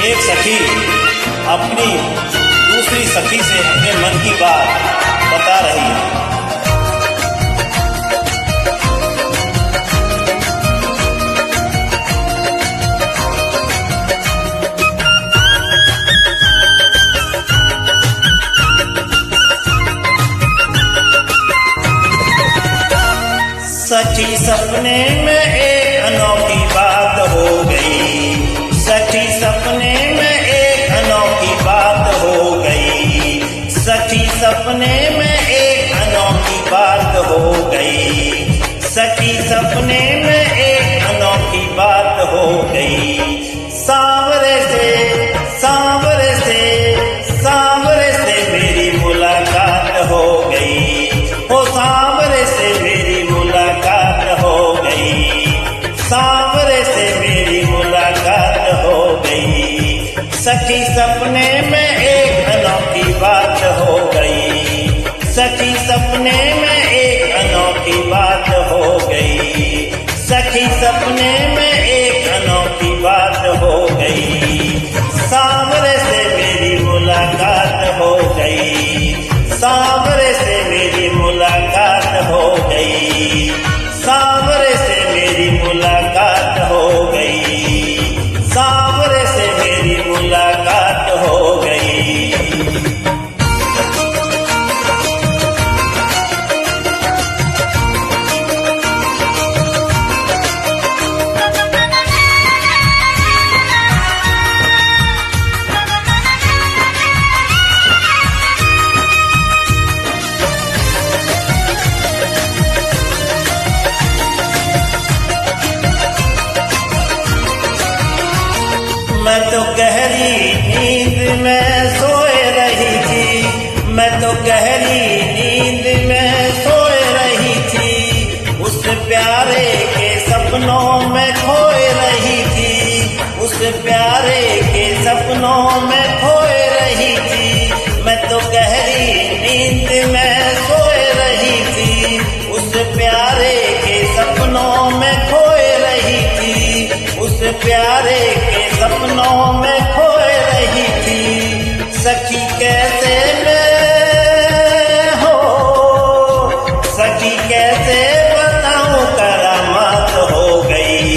एक सखी अपनी दूसरी सखी से अपने मन की बात बता रही है। सखी सपने में एक अनोखी बात हो गई, सखी सपने में एक अनोखी बात हो गई, सखी सपने में एक अनोखी बात हो गई, सखी सपने में एक अनोखी बात हो गई। सांवरे से सांवरे से सांवरे से मेरी मुलाकात हो गई, ओ सांवरे से मेरी मुलाकात हो गई, सांवरे से मेरी मुलाकात हो गई। सखी सपने में एक अनोखी बात हो गई, सखी सपने में एक अनोखी बात हो गई, सखी सपने में एक अनोखी बात हो गई। सांवरे से मेरी मुलाकात हो गई, सांवरे से मेरी मुलाकात हो गई, सांवरे से मेरी मुलाकात हो गई, सांवरे से मेरी मुलाकात हो गई। मैं तो गहरी नींद में सोए रही थी, मैं तो गहरी नींद में सोए रही थी, उस प्यारे के सपनों में खोए रही थी, उस प्यारे के सपनों में खोए रही थी। मैं तो गहरी नींद में सोए रही थी, उस प्यारे के सपनों में खोए रही थी, उस प्यारे के सपनों में खोए रही थी। सखी कैसे मैं हो, सखी कैसे बताऊं करामात हो गई,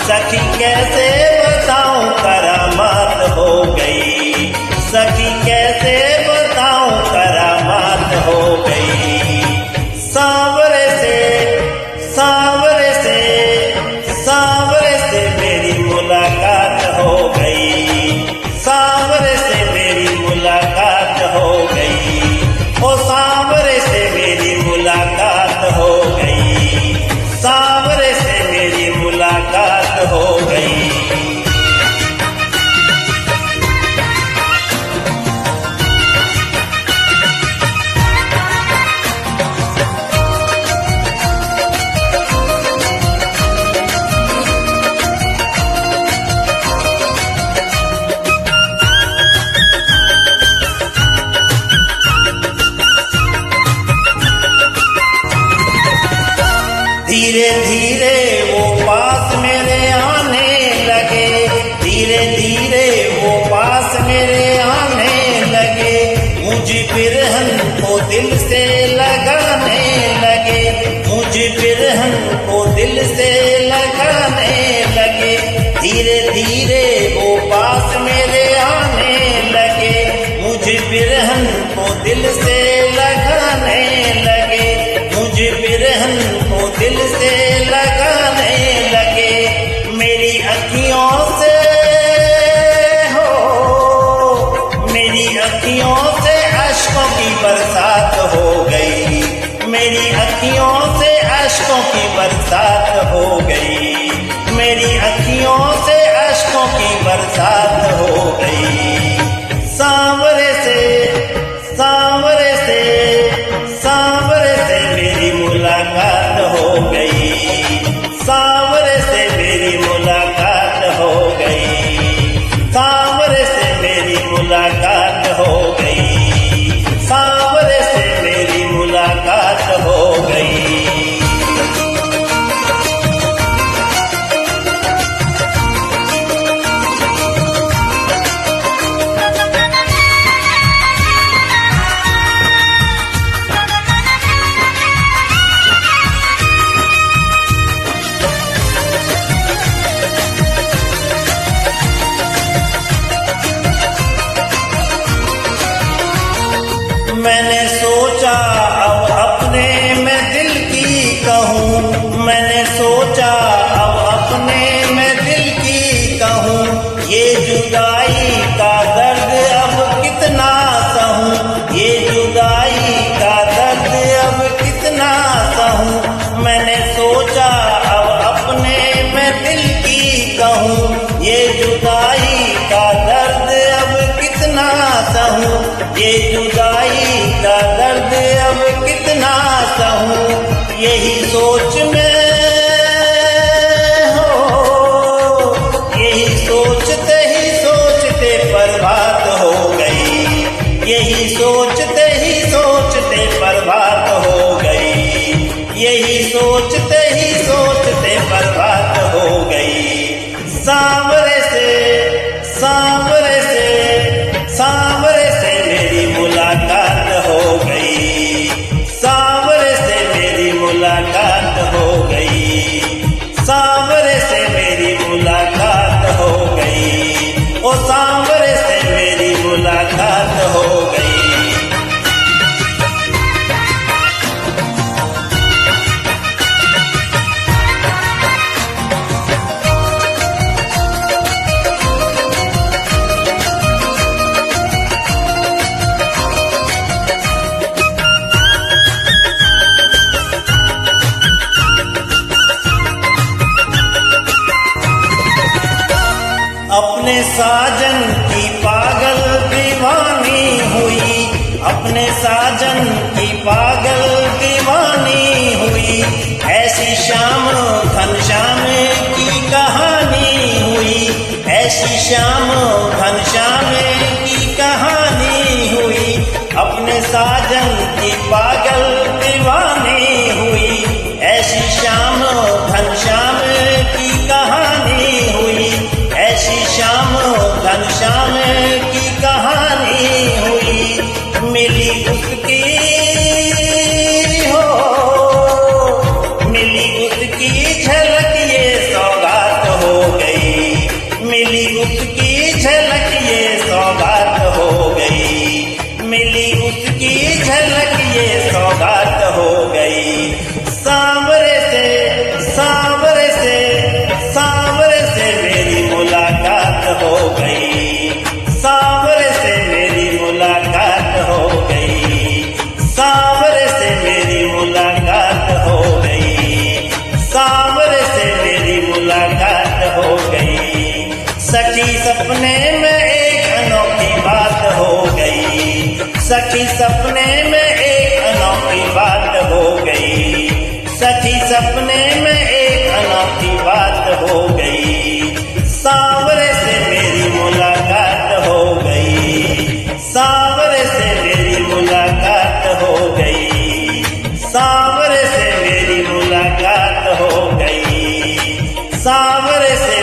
सखी कैसे बताऊं करामात हो गई, सखी कैसे बताऊं करामात हो गई। सांवरे से सांवरे से सांवरे से मेरी मुलाकात हो गई, सांवरे से मेरी मुलाकात हो गई, ओ सांवरे से मेरी मुलाकात हो गई, सांवरे से मेरी मुलाकात हो गई। धीरे धीरे वो पास मेरे आने लगे, धीरे धीरे वो पास मेरे आने लगे, मुझ बिरहन को दिल से लगाने लगे, मुझ बिरहन को दिल से लगाने लगे। धीरे धीरे वो पास मेरे आने लगे, मुझ बिरहन को दिल से लगाने लगे, मुझ बिरहन को दिल से लगाने लगे। मेरी अखियों से हो, मेरी अखियों से अश्कों की बरसात हो गई, मेरी अखियों से अश्कों की बरसात हो गई, मेरी अखियों से अश्कों की बरसात हो गई। सांवरे से सांवरे से सांवरे से मेरी मुलाकात हो गई, सांवरे से मेरी मुलाकात हो गई, सांवरे से मेरी मुलाकात हो गई, सांवरे से मेरी मुलाकात हो गई। ये जुदाई का दर्द अब कितना सहूं, ये जुदाई का दर्द अब कितना सहूं। मैंने सोचा अब अपने मैं दिल की कहूँ, ये जुदाई का दर्द अब कितना सहूं, ये जुदाई का दर्द अब कितना सहूं। यही सोच में बर्बाद हो गई, यही सोचते ही सोचते बर्बाद हो गई, यही सोचते ही सोचते बर्बाद हो गई। सांवरे से सांवरे से सांवरे से मेरी मुलाकात हो गई, सांवरे से मेरी मुलाकात हो गई, सांवरे से मेरी मुलाकात हो गई, ओ सांवरे से मेरी मुलाकात हो गई। अपने साजन की पागल दीवानी हुई, अपने साजन की पागल दीवानी हुई। ऐसी शाम घनश्याम की कहानी हुई, ऐसी शाम घनश्याम की कहानी हुई। अपने साजन की पागल दीवानी हुई, ऐसी शाम घनश्याम की कहानी हुई, ऐसी शाम घनश्याम की कहानी हुई। मिली उसकी हो, मिली उसकी झलक ये सौगात हो गई, मिली उसकी झलक ये सौगात हो गई, मिली उसकी झलक ये सौगात हो गई। सांवरे से सांवरे से सांवरे से मेरी मुलाकात हो गई, सांवरे से मेरी मुलाकात हो गई, सांवरे से मेरी मुलाकात हो गई, सांवरे से मेरी मुलाकात हो गई। सखी सपने में एक अनोखी बात हो गई, सखी सपने में एक अनोखी बात हो गई, सखी सपने में एक अनोखी बात हो गई। सांवरे से मेरी मुलाकात हो गई, सांवरे से मेरी मुलाकात हो गई, सांवरे से मेरी मुलाकात हो गई, सांवरे से